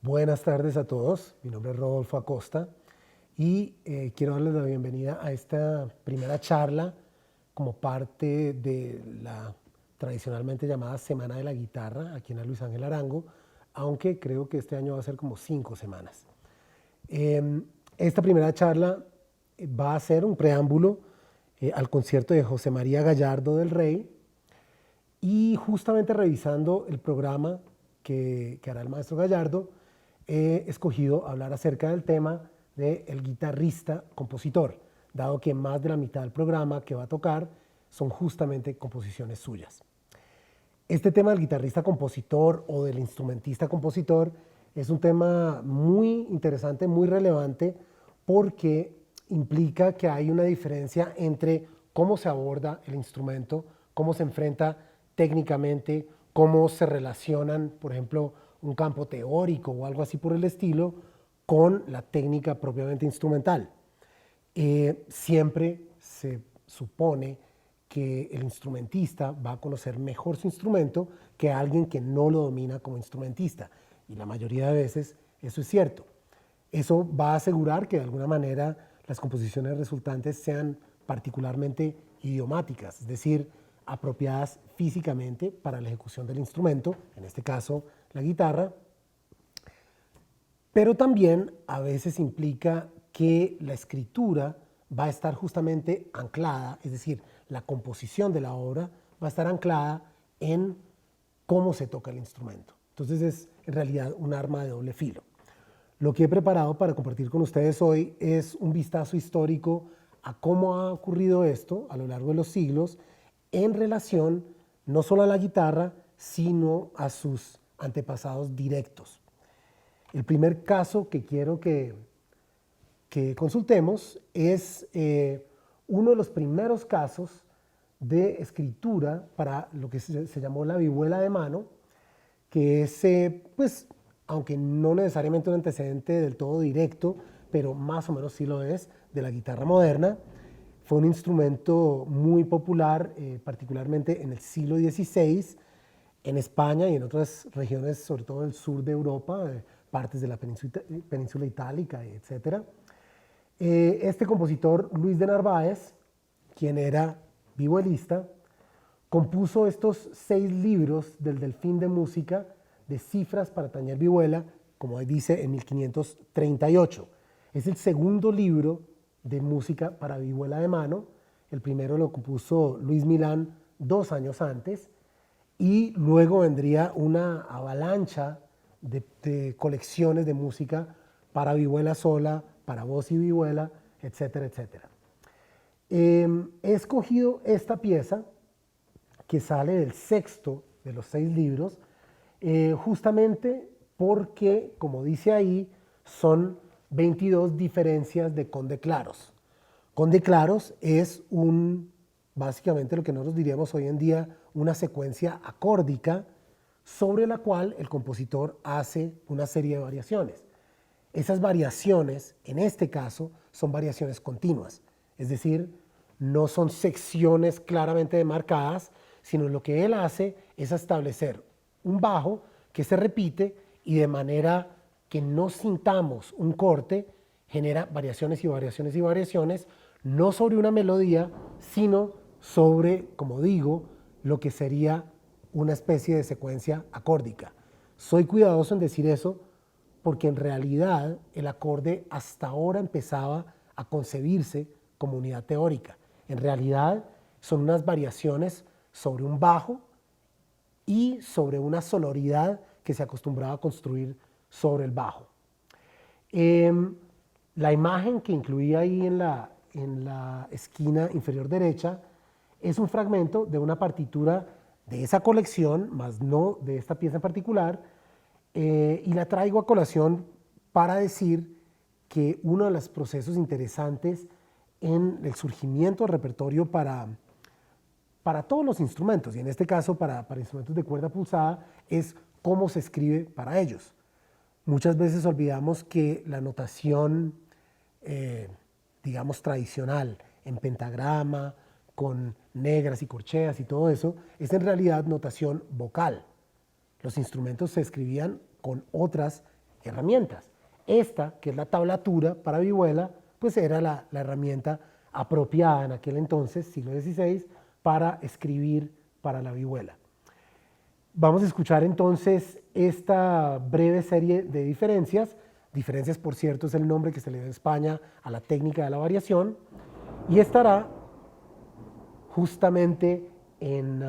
Buenas tardes a todos, mi nombre es Rodolfo Acosta y quiero darles la bienvenida a esta primera charla como parte de la tradicionalmente llamada Semana de la Guitarra aquí en la Luis Ángel Arango, aunque creo que este año va a ser como 5 semanas. Esta primera charla va a ser un preámbulo al concierto de José María Gallardo del Rey y justamente revisando el programa que hará el maestro Gallardo, he escogido hablar acerca del tema del guitarrista-compositor, dado que más de la mitad del programa que va a tocar son justamente composiciones suyas. Este tema del guitarrista-compositor o del instrumentista-compositor es un tema muy interesante, muy relevante, porque implica que hay una diferencia entre cómo se aborda el instrumento, cómo se enfrenta técnicamente, cómo se relacionan, por ejemplo, un campo teórico o algo así por el estilo, con la técnica propiamente instrumental. Siempre se supone que el instrumentista va a conocer mejor su instrumento que alguien que no lo domina como instrumentista. Y la mayoría de veces eso es cierto. Eso va a asegurar que de alguna manera las composiciones resultantes sean particularmente idiomáticas, es decir, apropiadas físicamente para la ejecución del instrumento, en este caso la guitarra, pero también a veces implica que la escritura va a estar justamente anclada, es decir, la composición de la obra va a estar anclada en cómo se toca el instrumento. Entonces es en realidad un arma de doble filo. Lo que he preparado para compartir con ustedes hoy es un vistazo histórico a cómo ha ocurrido esto a lo largo de los siglos en relación no solo a la guitarra, sino a sus antepasados directos. El primer caso que quiero que consultemos es uno de los primeros casos de escritura para lo que se llamó la vihuela de mano, que es, pues, aunque no necesariamente un antecedente del todo directo, pero más o menos sí lo es, de la guitarra moderna. Fue un instrumento muy popular, particularmente en el siglo XVI, en España y en otras regiones, sobre todo del sur de Europa, partes de la península itálica, etc. Este compositor, Luis de Narváez, quien era vihuelista, compuso estos 6 libros del Delfín de Música de cifras para tañer vihuela, como dice, en 1538. Es el segundo libro de música para vihuela de mano. El primero lo compuso Luis Milán 2 años antes, y luego vendría una avalancha de colecciones de música para vihuela sola, para voz y vihuela, etcétera, etcétera. He escogido esta pieza que sale del sexto de los 6 libros, justamente porque, como dice ahí, son 22 diferencias de conde claros. Conde claros es básicamente lo que nosotros diríamos hoy en día una secuencia acórdica sobre la cual el compositor hace una serie de variaciones. Esas variaciones, en este caso, son variaciones continuas, es decir, no son secciones claramente demarcadas, sino lo que él hace es establecer un bajo que se repite y de manera que no sintamos un corte, genera variaciones y variaciones y variaciones, no sobre una melodía, sino sobre, como digo, lo que sería una especie de secuencia acórdica. Soy cuidadoso en decir eso porque en realidad el acorde hasta ahora empezaba a concebirse como unidad teórica. En realidad son unas variaciones sobre un bajo y sobre una sonoridad que se acostumbraba a construir sobre el bajo. La imagen que incluí ahí en la esquina inferior derecha es un fragmento de una partitura de esa colección, más no de esta pieza en particular, y la traigo a colación para decir que uno de los procesos interesantes en el surgimiento del repertorio para todos los instrumentos, y en este caso para instrumentos de cuerda pulsada, es cómo se escribe para ellos. Muchas veces olvidamos que la notación, digamos, tradicional, en pentagrama, con negras y corcheas y todo eso, es en realidad notación vocal. Los instrumentos se escribían con otras herramientas. Esta, que es la tablatura para vihuela, pues era la herramienta apropiada en aquel entonces, siglo XVI, para escribir para la vihuela. Vamos a escuchar entonces esta breve serie de diferencias. Diferencias, por cierto, es el nombre que se le dio en España a la técnica de la variación, y estará justamente en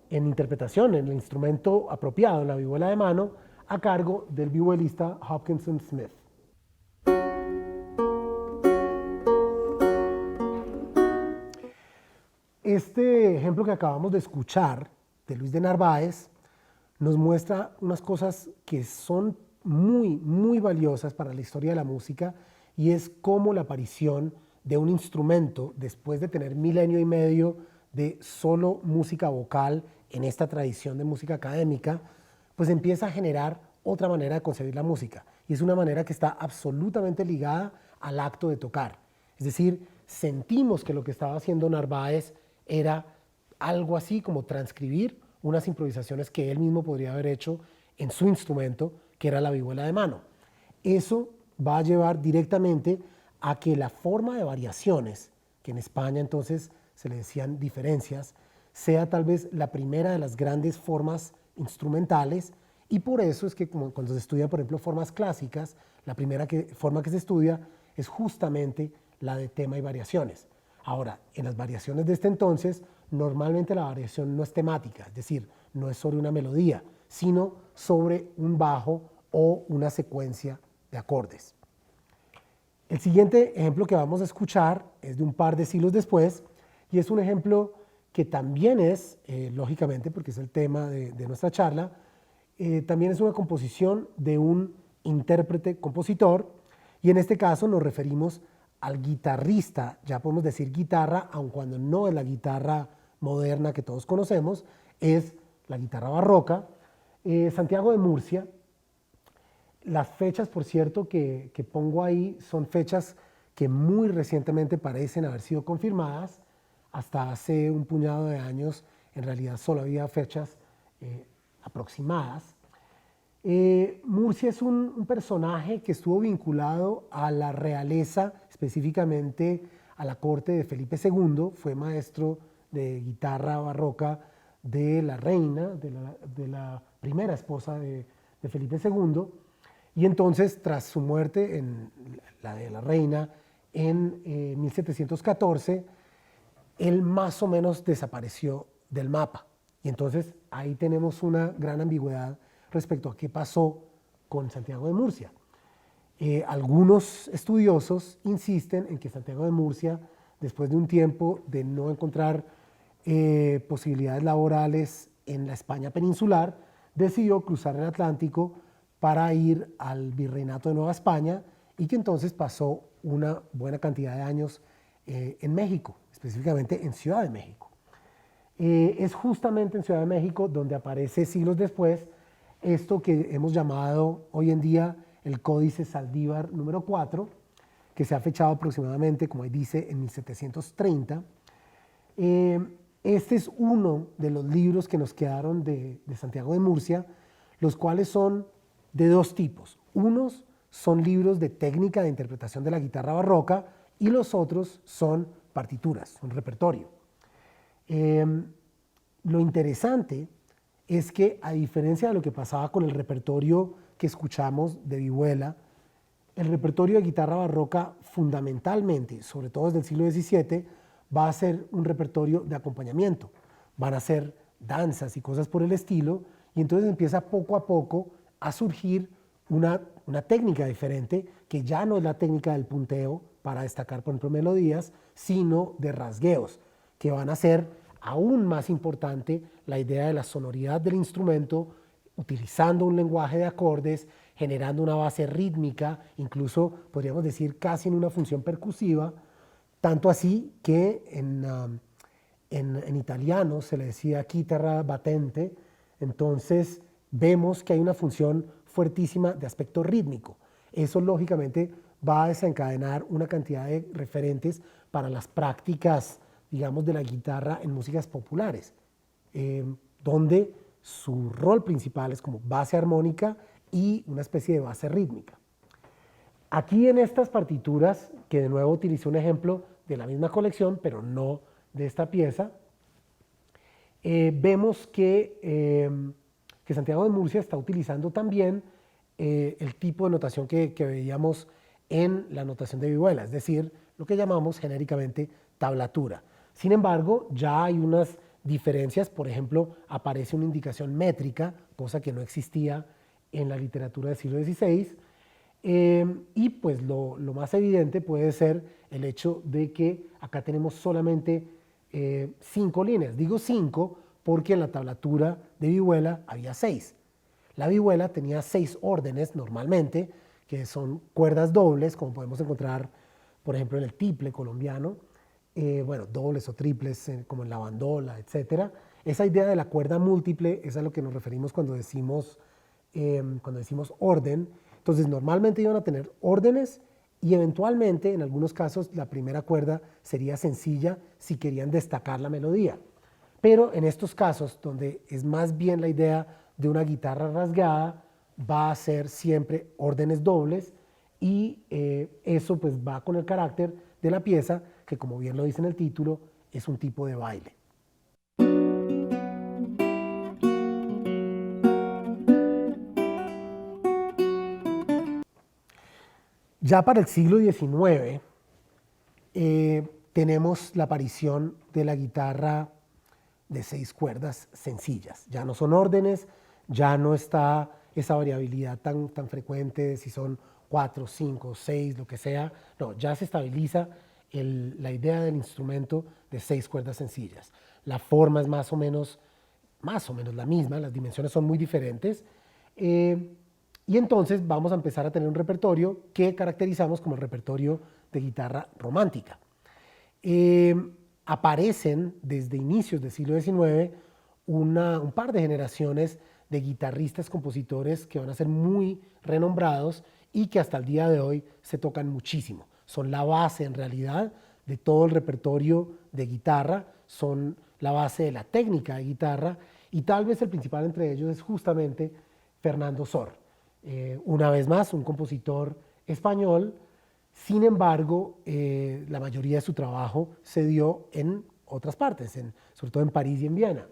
interpretación, en el instrumento apropiado, en la vihuela de mano, a cargo del vihuelista Hopkinson Smith. Este ejemplo que acabamos de escuchar de Luis de Narváez nos muestra unas cosas que son muy valiosas para la historia de la música, y es cómo la aparición de un instrumento después de tener milenio y medio de solo música vocal en esta tradición de música académica, pues empieza a generar otra manera de concebir la música, y es una manera que está absolutamente ligada al acto de tocar. Es decir, sentimos que lo que estaba haciendo Narváez era algo así como transcribir unas improvisaciones que él mismo podría haber hecho en su instrumento, que era la vihuela de mano. Eso va a llevar directamente a que la forma de variaciones, que en España entonces se le decían diferencias, sea tal vez la primera de las grandes formas instrumentales, y por eso es que cuando se estudian, por ejemplo, formas clásicas, la primera forma que se estudia es justamente la de tema y variaciones. Ahora, en las variaciones de este entonces, normalmente la variación no es temática, es decir, no es sobre una melodía, sino sobre un bajo o una secuencia de acordes. El siguiente ejemplo que vamos a escuchar es de un par de siglos después, y es un ejemplo que también es, lógicamente, porque es el tema de nuestra charla, también es una composición de un intérprete-compositor, y en este caso nos referimos al guitarrista, ya podemos decir guitarra, aun cuando no es la guitarra moderna que todos conocemos, es la guitarra barroca, Santiago de Murcia. Las fechas, por cierto, que pongo ahí son fechas que muy recientemente parecen haber sido confirmadas. Hasta hace un puñado de años, en realidad, solo había fechas aproximadas. Murcia es un personaje que estuvo vinculado a la realeza, específicamente a la corte de Felipe II, fue maestro de guitarra barroca de la reina, de la primera esposa de Felipe II, y entonces tras su muerte, la de la reina, en 1714, él más o menos desapareció del mapa, y entonces ahí tenemos una gran ambigüedad respecto a qué pasó con Santiago de Murcia. Algunos estudiosos insisten en que Santiago de Murcia, después de un tiempo de no encontrar posibilidades laborales en la España peninsular, decidió cruzar el Atlántico para ir al Virreinato de Nueva España, y que entonces pasó una buena cantidad de años en México, específicamente en Ciudad de México. Es justamente en Ciudad de México donde aparece siglos después esto que hemos llamado hoy en día el Códice Saldívar número 4, que se ha fechado aproximadamente, como ahí dice, en 1730. Este es uno de los libros que nos quedaron de Santiago de Murcia, los cuales son de dos tipos. Unos son libros de técnica de interpretación de la guitarra barroca, y los otros son partituras, son repertorio. Lo interesante es que, a diferencia de lo que pasaba con el repertorio que escuchamos de vihuela, el repertorio de guitarra barroca fundamentalmente, sobre todo desde el siglo XVII, va a ser un repertorio de acompañamiento. Van a ser danzas y cosas por el estilo, y entonces empieza poco a poco a surgir una técnica diferente, que ya no es la técnica del punteo para destacar, por ejemplo, melodías, sino de rasgueos, que van a ser aún más importante la idea de la sonoridad del instrumento, utilizando un lenguaje de acordes, generando una base rítmica, incluso podríamos decir casi en una función percusiva, tanto así que en italiano se le decía chitarra battente. Entonces vemos que hay una función fuertísima de aspecto rítmico. Eso lógicamente va a desencadenar una cantidad de referentes para las prácticas, digamos, de la guitarra en músicas populares, donde su rol principal es como base armónica y una especie de base rítmica. Aquí en estas partituras, que de nuevo utilicé un ejemplo de la misma colección, pero no de esta pieza, vemos que Santiago de Murcia está utilizando también el tipo de notación que veíamos en la notación de vihuela, es decir, lo que llamamos genéricamente tablatura. Sin embargo, ya hay unas diferencias, por ejemplo, aparece una indicación métrica, cosa que no existía en la literatura del siglo XVI, y pues lo más evidente puede ser el hecho de que acá tenemos solamente 5 líneas. Digo 5 porque en la tablatura de vihuela había 6. La vihuela tenía 6 órdenes normalmente, que son cuerdas dobles, como podemos encontrar, por ejemplo, en el tiple colombiano, bueno, dobles o triples, como en la bandola, etc. Esa idea de la cuerda múltiple es a lo que nos referimos cuando decimos orden. Entonces, normalmente iban a tener órdenes y eventualmente, en algunos casos, la primera cuerda sería sencilla si querían destacar la melodía. Pero en estos casos, donde es más bien la idea de una guitarra rasgada, va a ser siempre órdenes dobles y eso pues va con el carácter de la pieza, que como bien lo dice en el título, es un tipo de baile. Ya para el siglo XIX tenemos la aparición de la guitarra de 6 cuerdas sencillas. Ya no son órdenes, ya no está esa variabilidad tan frecuente, si son 4, 5, 6, lo que sea. No, ya se estabiliza la idea del instrumento de 6 cuerdas sencillas. La forma es más o menos la misma, las dimensiones son muy diferentes. Y entonces vamos a empezar a tener un repertorio que caracterizamos como el repertorio de guitarra romántica. Aparecen desde inicios del siglo XIX un par de generaciones de guitarristas, compositores que van a ser muy renombrados y que hasta el día de hoy se tocan muchísimo. Son la base en realidad de todo el repertorio de guitarra, son la base de la técnica de guitarra y tal vez el principal entre ellos es justamente Fernando Sor. Una vez más, un compositor español. Sin embargo, la mayoría de su trabajo se dio en otras partes, sobre todo en París y en Viena.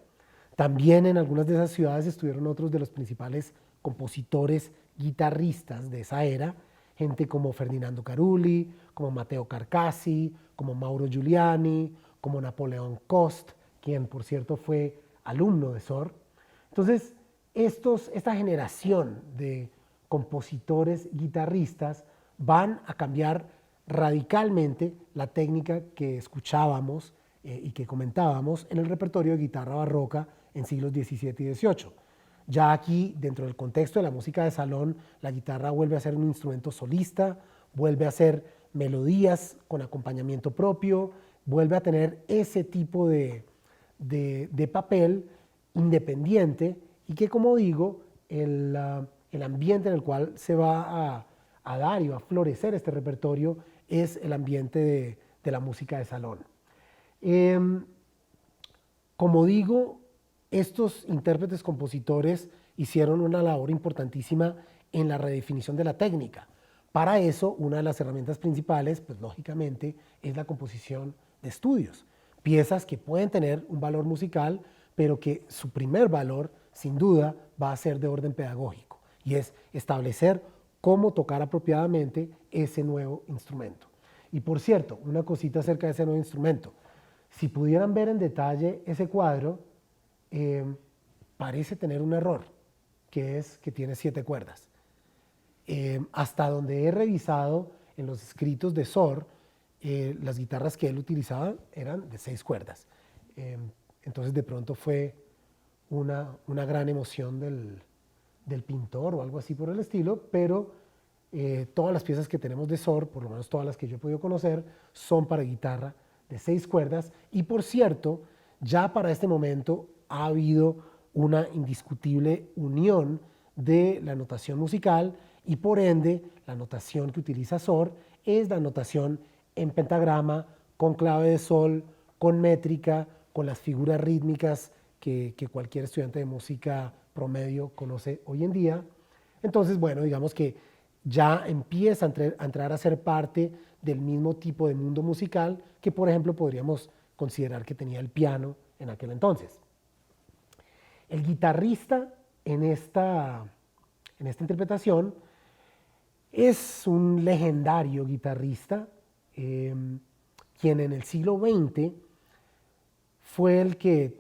También en algunas de esas ciudades estuvieron otros de los principales compositores guitarristas de esa era, gente como Ferdinando Carulli, como Matteo Carcassi, como Mauro Giuliani, como Napoleón Cost, quien por cierto fue alumno de Sor. Entonces, esta generación de compositores guitarristas van a cambiar radicalmente la técnica que escuchábamos y que comentábamos en el repertorio de guitarra barroca en siglos XVII y XVIII. Ya aquí, dentro del contexto de la música de salón, la guitarra vuelve a ser un instrumento solista, vuelve a ser melodías con acompañamiento propio, vuelve a tener ese tipo de papel independiente y que, como digo, el ambiente en el cual se va a dar y va a florecer este repertorio es el ambiente de la música de salón. Como digo, estos intérpretes compositores hicieron una labor importantísima en la redefinición de la técnica. Para eso, una de las herramientas principales, pues lógicamente, es la composición de estudios. Piezas que pueden tener un valor musical, pero que su primer valor, sin duda, va a ser de orden pedagógico, y es establecer cómo tocar apropiadamente ese nuevo instrumento. Y por cierto, una cosita acerca de ese nuevo instrumento. Si pudieran ver en detalle ese cuadro, parece tener un error, que es que tiene 7 cuerdas. Hasta donde he revisado en los escritos de Sor, las guitarras que él utilizaba eran de 6 cuerdas. Entonces de pronto fue una gran emoción del pintor o algo así por el estilo, pero todas las piezas que tenemos de Sor, por lo menos todas las que yo he podido conocer, son para guitarra de 6 cuerdas. Y por cierto, ya para este momento ha habido una indiscutible unión de la notación musical y por ende la notación que utiliza Sor es la notación en pentagrama, con clave de sol, con métrica, con las figuras rítmicas que cualquier estudiante de música promedio conoce hoy en día. Entonces, bueno, digamos que ya empieza a entrar a ser parte del mismo tipo de mundo musical que, por ejemplo, podríamos considerar que tenía el piano en aquel entonces. El guitarrista en esta interpretación es un legendario guitarrista, quien en el siglo XX fue el que,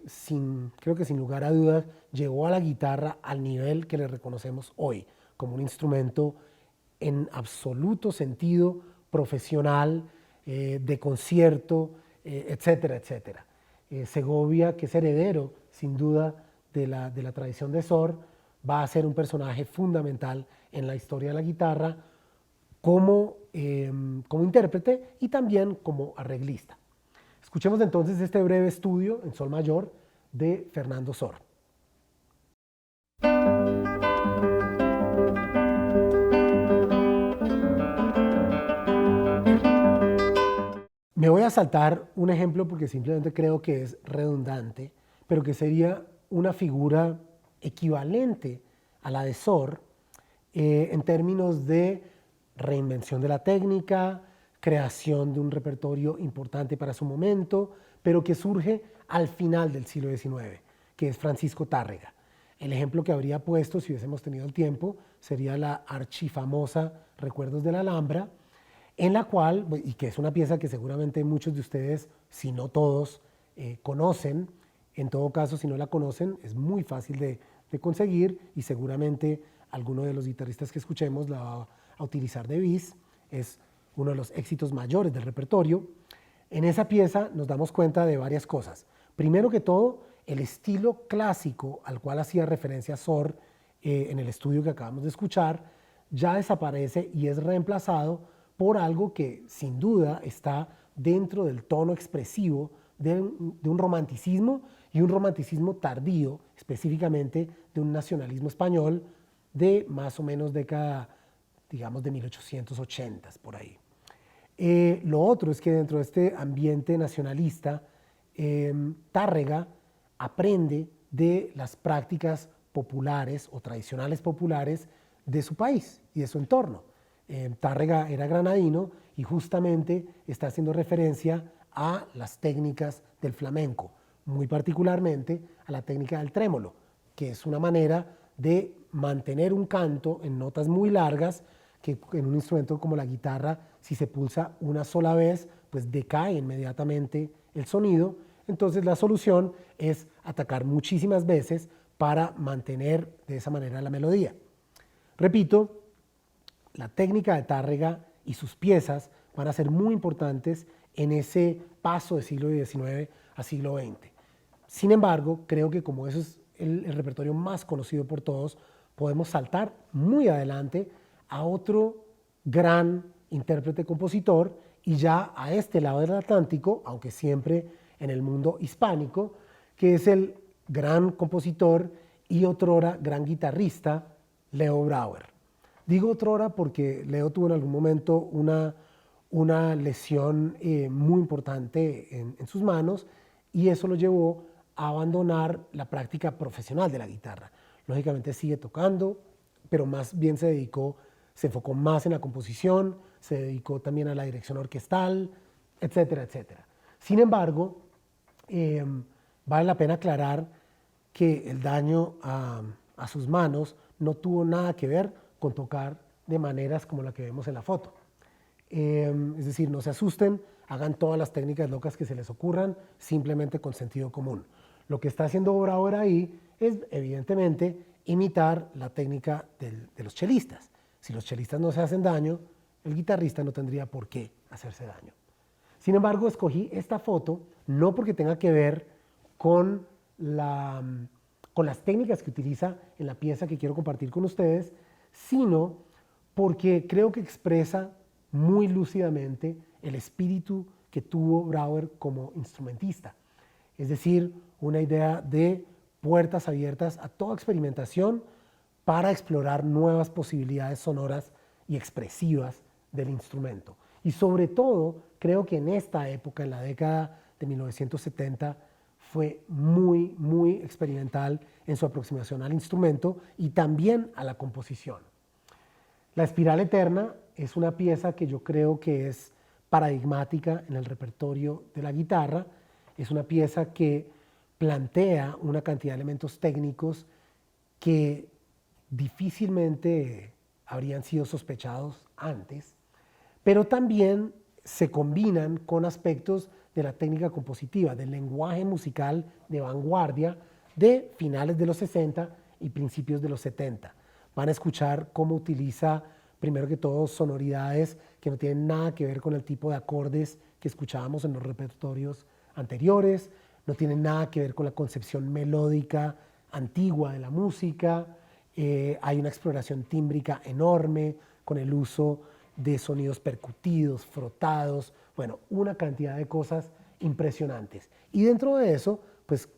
creo que sin lugar a dudas, llevó a la guitarra al nivel que le reconocemos hoy, como un instrumento en absoluto sentido profesional, de concierto, etcétera, etcétera. Segovia, que es heredero, sin duda, de la tradición de Sor, va a ser un personaje fundamental en la historia de la guitarra como intérprete y también como arreglista. Escuchemos entonces este breve estudio en sol mayor de Fernando Sor. Me voy a saltar un ejemplo porque simplemente creo que es redundante, pero que sería una figura equivalente a la de Sor en términos de reinvención de la técnica, creación de un repertorio importante para su momento, pero que surge al final del siglo XIX, que es Francisco Tárrega. El ejemplo que habría puesto, si hubiésemos tenido el tiempo, sería la archifamosa Recuerdos de la Alhambra, en la cual, y que es una pieza que seguramente muchos de ustedes, si no todos, conocen. En todo caso, si no la conocen, es muy fácil de conseguir y seguramente alguno de los guitarristas que escuchemos la va a utilizar de bis. Es uno de los éxitos mayores del repertorio. En esa pieza nos damos cuenta de varias cosas. Primero que todo, el estilo clásico al cual hacía referencia Sor en el estudio que acabamos de escuchar ya desaparece y es reemplazado por algo que sin duda está dentro del tono expresivo de un romanticismo y un romanticismo tardío, específicamente de un nacionalismo español de más o menos década, digamos, de 1880, por ahí. Lo otro es que dentro de este ambiente nacionalista, Tárrega aprende de las prácticas populares o tradicionales populares de su país y de su entorno. Tárrega era granadino y justamente está haciendo referencia a las técnicas del flamenco, muy particularmente a la técnica del trémolo, que es una manera de mantener un canto en notas muy largas, que en un instrumento como la guitarra, si se pulsa una sola vez, pues decae inmediatamente el sonido. Entonces la solución es atacar muchísimas veces para mantener de esa manera la melodía. Repito, la técnica de Tárrega y sus piezas van a ser muy importantes en ese paso de siglo XIX a siglo XX. Sin embargo, creo que como eso es el repertorio más conocido por todos, podemos saltar muy adelante a otro gran intérprete-compositor y ya a este lado del Atlántico, aunque siempre en el mundo hispánico, que es el gran compositor y otrora gran guitarrista Leo Brouwer. Digo otrora porque Leo tuvo en algún momento una lesión muy importante en sus manos y eso lo llevó a abandonar la práctica profesional de la guitarra. Lógicamente sigue tocando, pero más bien se enfocó más en la composición, se dedicó también a la dirección orquestal, etcétera, etcétera. Sin embargo, vale la pena aclarar que el daño a sus manos no tuvo nada que ver con tocar de maneras como la que vemos en la foto. Es decir, no se asusten, hagan todas las técnicas locas que se les ocurran, simplemente con sentido común. Lo que está haciendo Brouwer ahí es, evidentemente, imitar la técnica de los chelistas. Si los chelistas no se hacen daño, el guitarrista no tendría por qué hacerse daño. Sin embargo, escogí esta foto no porque tenga que ver con las técnicas que utiliza en la pieza que quiero compartir con ustedes, sino porque creo que expresa muy lúcidamente el espíritu que tuvo Brouwer como instrumentista. Es decir, una idea de puertas abiertas a toda experimentación para explorar nuevas posibilidades sonoras y expresivas del instrumento. Y sobre todo, creo que en esta época, en la década de 1970, fue muy, muy experimental en su aproximación al instrumento y también a la composición. La Espiral Eterna es una pieza que yo creo que es paradigmática en el repertorio de la guitarra. Es una pieza que plantea una cantidad de elementos técnicos que difícilmente habrían sido sospechados antes, pero también se combinan con aspectos de la técnica compositiva, del lenguaje musical de vanguardia de finales de los 60 y principios de los 70. Van a escuchar cómo utiliza, primero que todo, sonoridades que no tienen nada que ver con el tipo de acordes que escuchábamos en los repertorios anteriores, no tienen nada que ver con la concepción melódica antigua de la música. Hay una exploración tímbrica enorme con el uso de sonidos percutidos, frotados, bueno, una cantidad de cosas impresionantes. Y dentro de eso, pues,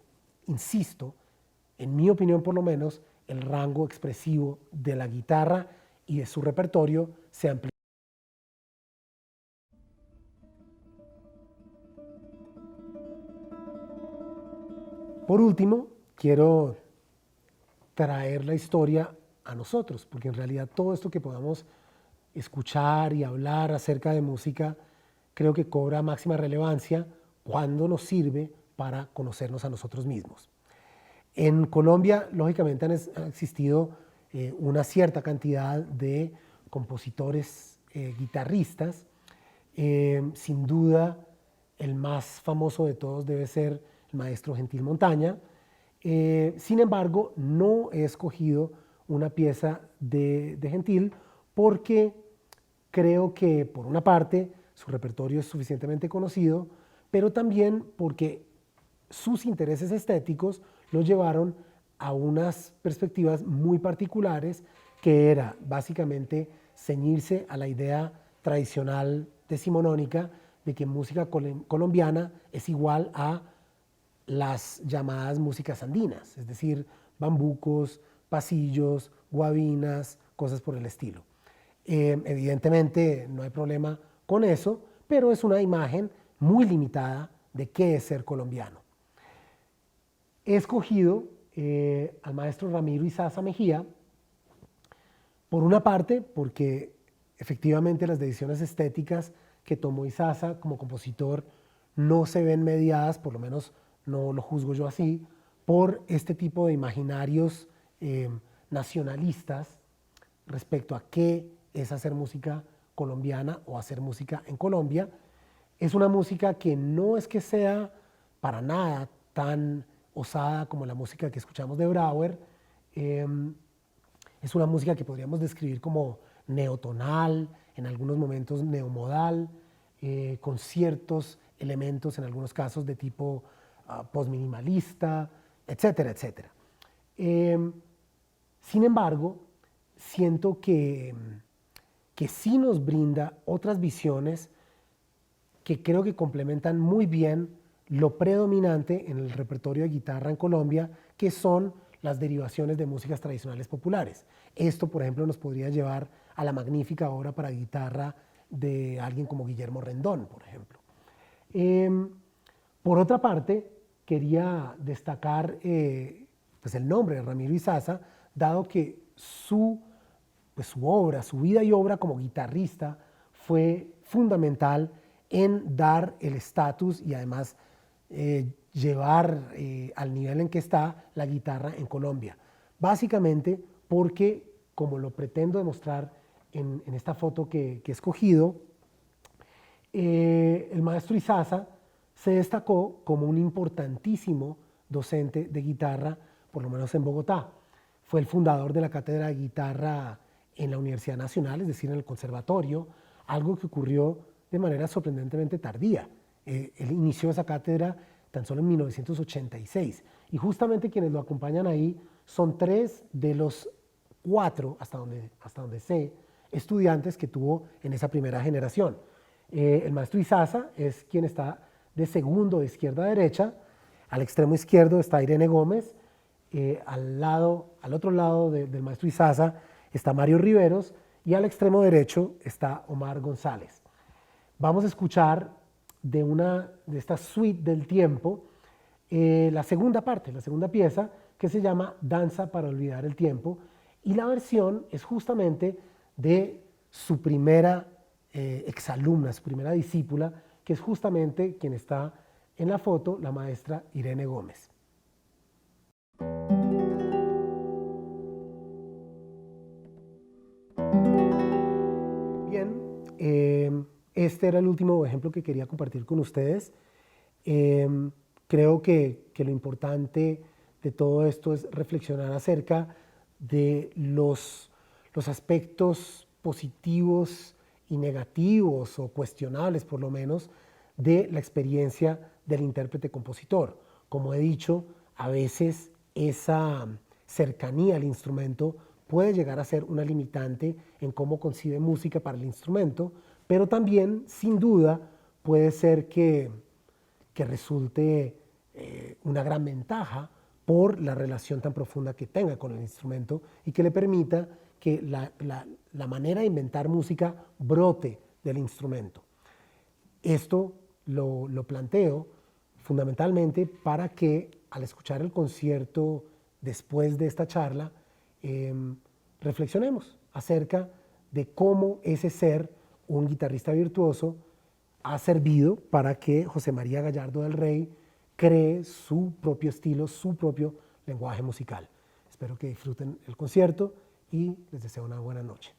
insisto, en mi opinión por lo menos, el rango expresivo de la guitarra y de su repertorio se amplía. Por último, quiero traer la historia a nosotros, porque en realidad todo esto que podamos escuchar y hablar acerca de música creo que cobra máxima relevancia cuando nos sirve para conocernos a nosotros mismos. En Colombia, lógicamente, han existido una cierta cantidad de compositores, guitarristas. Sin duda, el más famoso de todos debe ser el maestro Gentil Montaña. Sin embargo, no he escogido una pieza de Gentil porque creo que, por una parte, su repertorio es suficientemente conocido, pero también porque sus intereses estéticos los llevaron a unas perspectivas muy particulares, que era básicamente ceñirse a la idea tradicional decimonónica de que música colombiana es igual a las llamadas músicas andinas, es decir, bambucos, pasillos, guabinas, cosas por el estilo. Evidentemente no hay problema con eso, pero es una imagen muy limitada de qué es ser colombiano. He escogido al maestro Ramiro Izaza Mejía, por una parte porque efectivamente las decisiones estéticas que tomó Izaza como compositor no se ven mediadas, por lo menos no lo juzgo yo así, por este tipo de imaginarios nacionalistas respecto a qué es hacer música colombiana o hacer música en Colombia. Es una música que no es que sea para nada tan osada como la música que escuchamos de Brauer. Es una música que podríamos describir como neotonal, en algunos momentos neomodal, con ciertos elementos en algunos casos de tipo postminimalista, etcétera, etcétera. Sin embargo, siento que sí nos brinda otras visiones que creo que complementan muy bien lo predominante en el repertorio de guitarra en Colombia, que son las derivaciones de músicas tradicionales populares. Esto, por ejemplo, nos podría llevar a la magnífica obra para guitarra de alguien como Guillermo Rendón, por ejemplo. Por otra parte, quería destacar pues el nombre de Ramiro Izaza, dado que su obra, su vida y obra como guitarrista fue fundamental en dar el estatus y además llevar al nivel en que está la guitarra en Colombia. Básicamente porque, como lo pretendo demostrar en esta foto que he escogido, el maestro Izaza se destacó como un importantísimo docente de guitarra, por lo menos en Bogotá. Fue el fundador de la cátedra de guitarra en la Universidad Nacional, es decir, en el conservatorio, algo que ocurrió de manera sorprendentemente tardía. Él inició esa cátedra tan solo en 1986 y justamente quienes lo acompañan ahí son 3 de los 4, hasta donde sé, estudiantes que tuvo en esa primera generación. El maestro Izaza es quien está de segundo de izquierda a derecha. Al extremo izquierdo está Irene Gómez. Al otro lado del maestro Izaza está Mario Riveros y al extremo derecho está Omar González. Vamos a escuchar de esta suite del tiempo la segunda parte, la segunda pieza, que se llama Danza para olvidar el tiempo, y la versión es justamente de su primera exalumna, su primera discípula, que es justamente quien está en la foto, la maestra Irene Gómez. Bien, este era el último ejemplo que quería compartir con ustedes. Creo que lo importante de todo esto es reflexionar acerca de los aspectos positivos y negativos o cuestionables por lo menos de la experiencia del intérprete-compositor. Como he dicho, a veces esa cercanía al instrumento puede llegar a ser una limitante en cómo concibe música para el instrumento, pero también, sin duda, puede ser que resulte una gran ventaja por la relación tan profunda que tenga con el instrumento y que le permita que la manera de inventar música brote del instrumento. Esto lo planteo fundamentalmente para que al escuchar el concierto después de esta charla, reflexionemos acerca de cómo ese ser, un guitarrista virtuoso, ha servido para que José María Gallardo del Rey cree su propio estilo, su propio lenguaje musical. Espero que disfruten el concierto y les deseo una buena noche.